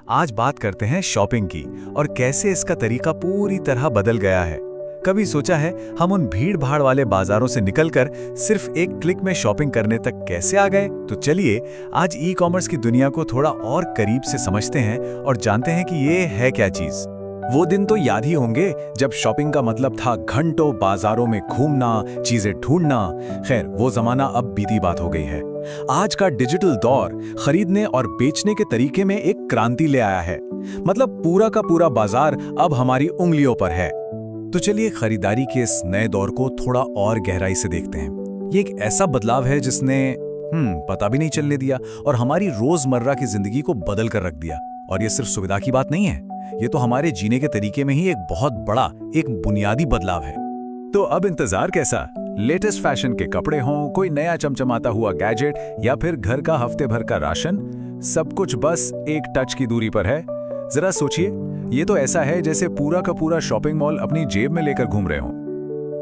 आज बात करते हैं शॉपिंग की और कैसे इसका तरीका पूरी तरह बदल गया है। कभी सोचा है हम उन भीड़ भाड़ वाले बाजारों से निकलकर सिर्फ एक क्लिक में शॉपिंग करने तक कैसे आ गए? तो चलिए आज ई कॉमर्स की दुनिया को थोड़ा और करीब से समझते हैं और जानते हैं कि ये है क्या चीज। वो दिन तो याद ही होंगे जब शॉपिंग का मतलब था घंटों बाजारों में घूमना, चीजें ढूंढना। खैर, वो जमाना अब बीती बात हो गई है। आज का डिजिटल दौर खरीदने और बेचने के तरीके में एक क्रांति ले आया है। मतलब पूरा का पूरा बाजार अब हमारी उंगलियों पर है। तो चलिए खरीदारी के इस नए दौर को थोड़ा और गहराई से देखते हैं। ये एक ऐसा बदलाव है जिसने पता भी नहीं चलने दिया और हमारी रोजमर्रा की जिंदगी को बदल कर रख दिया। और ये सिर्फ सुविधा की बात नहीं है, ये तो हमारे जीने के तरीके में ही एक बहुत बड़ा, एक बुनियादी बदलाव है। तो अब इंतजार कैसा? लेटेस्ट फैशन के कपड़े हों, कोई नया चमचमाता हुआ गैजेट या फिर घर का हफ्ते भर का राशन, सब कुछ बस एक टच की दूरी पर है। जरा सोचिए, ये तो ऐसा है जैसे पूरा का पूरा शॉपिंग मॉल अपनी जेब में लेकर घूम रहे हों।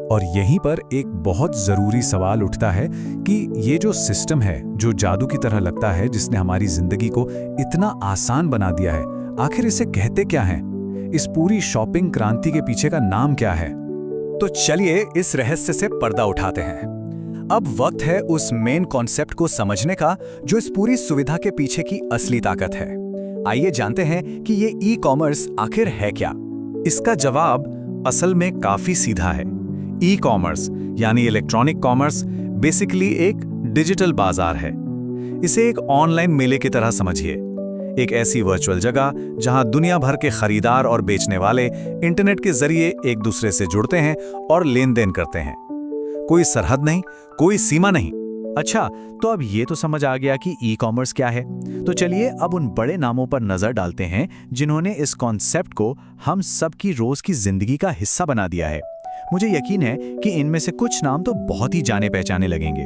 और यहीं पर एक बहुत जरूरी सवाल उठता है कि ये जो सिस्टम है, जो जादू की तरह लगता है, जिसने हमारी जिंदगी को इतना आसान बना दिया है, आखिर इसे कहते क्या हैं? इस पूरी शॉपिंग क्रांति के पीछे का नाम क्या है? तो चलिए इस रहस्य से पर्दा उठाते हैं। अब वक्त है उस मेन कॉन्सेप्ट को समझने का जो इस पूरी सुविधा के पीछे की असली ताकत है। आइए जानते हैं कि ये ई कॉमर्स आखिर है क्या। इसका जवाब असल में काफी सीधा है। ई कॉमर्स यानी इलेक्ट्रॉनिक कॉमर्स बेसिकली एक डिजिटल बाजार है। इसे एक ऑनलाइन मेले की तरह समझिए, एक ऐसी वर्चुअल जगह जहां दुनिया भर के खरीदार और बेचने वाले इंटरनेट के जरिए एक दूसरे से जुड़ते हैं और लेन देन करते हैं। कोई सरहद नहीं, कोई सीमा नहीं। अच्छा, तो अब ये तो समझ आ गया कि ई कॉमर्स क्या है। तो चलिए अब उन बड़े नामों पर नजर डालते हैं जिन्होंने इस कॉन्सेप्ट को हम सबकी रोज की जिंदगी का हिस्सा बना दिया है। मुझे यकीन है कि इनमें से कुछ नाम तो बहुत ही जाने पहचाने लगेंगे।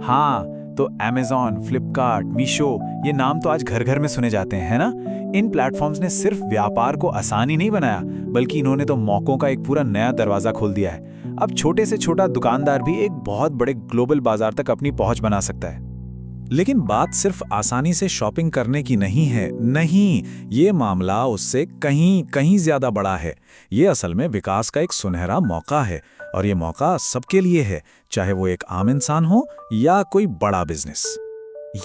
हाँ, तो Amazon, फ्लिपकार्ट, मीशो, ये नाम तो आज घर घर में सुने जाते हैं, है ना? इन प्लेटफॉर्म्स ने सिर्फ व्यापार को आसान ही नहीं बनाया, बल्कि इन्होंने तो मौकों का एक पूरा नया दरवाजा खोल दिया है। अब छोटे से छोटा दुकानदार भी एक बहुत बड़े ग्लोबल बाजार तक अपनी पहुंच बना सकता है। लेकिन बात सिर्फ आसानी से शॉपिंग करने की नहीं है। नहीं, ये मामला उससे कहीं कहीं ज्यादा बड़ा है। ये असल में विकास का एक सुनहरा मौका है और ये मौका सबके लिए है, चाहे वो एक आम इंसान हो या कोई बड़ा बिजनेस।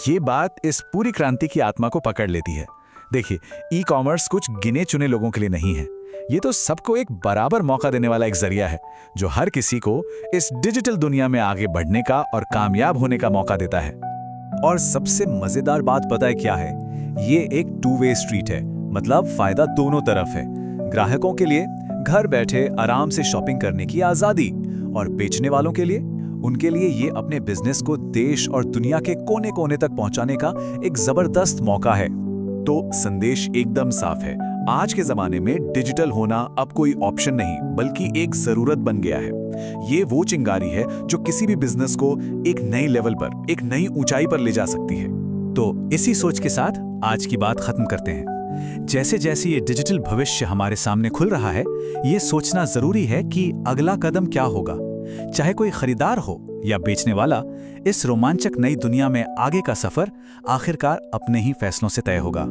ये बात इस पूरी क्रांति की आत्मा को पकड़ लेती है। देखिए, ई कॉमर्स कुछ गिने चुने लोगों के लिए नहीं है। ये तो सबको एक बराबर मौका देने वाला एक जरिया है जो हर किसी को इस डिजिटल दुनिया में आगे बढ़ने का और कामयाब होने का मौका देता है। और सबसे मजेदार बात पता है क्या है? ये एक टू वे स्ट्रीट है, मतलब फायदा दोनों तरफ है। ग्राहकों के लिए घर बैठे आराम से शॉपिंग करने की आजादी, और बेचने वालों के लिए, उनके लिए ये अपने बिजनेस को देश और दुनिया के कोने कोने तक पहुंचाने का एक जबरदस्त मौका है। तो संदेश एकदम साफ है, आज के जमाने में डिजिटल होना अब कोई ऑप्शन नहीं बल्कि एक जरूरत बन गया है। ये वो चिंगारी है जो किसी भी बिजनेस को एक नई लेवल पर, एक नई ऊंचाई पर ले जा सकती है। तो इसी सोच के साथ आज की बात खत्म करते हैं। जैसे जैसे ये डिजिटल भविष्य हमारे सामने खुल रहा है, ये सोचना जरूरी है कि अगला कदम क्या होगा। चाहे कोई खरीदार हो या बेचने वाला, इस रोमांचक नई दुनिया में आगे का सफर आखिरकार अपने ही फैसलों से तय होगा।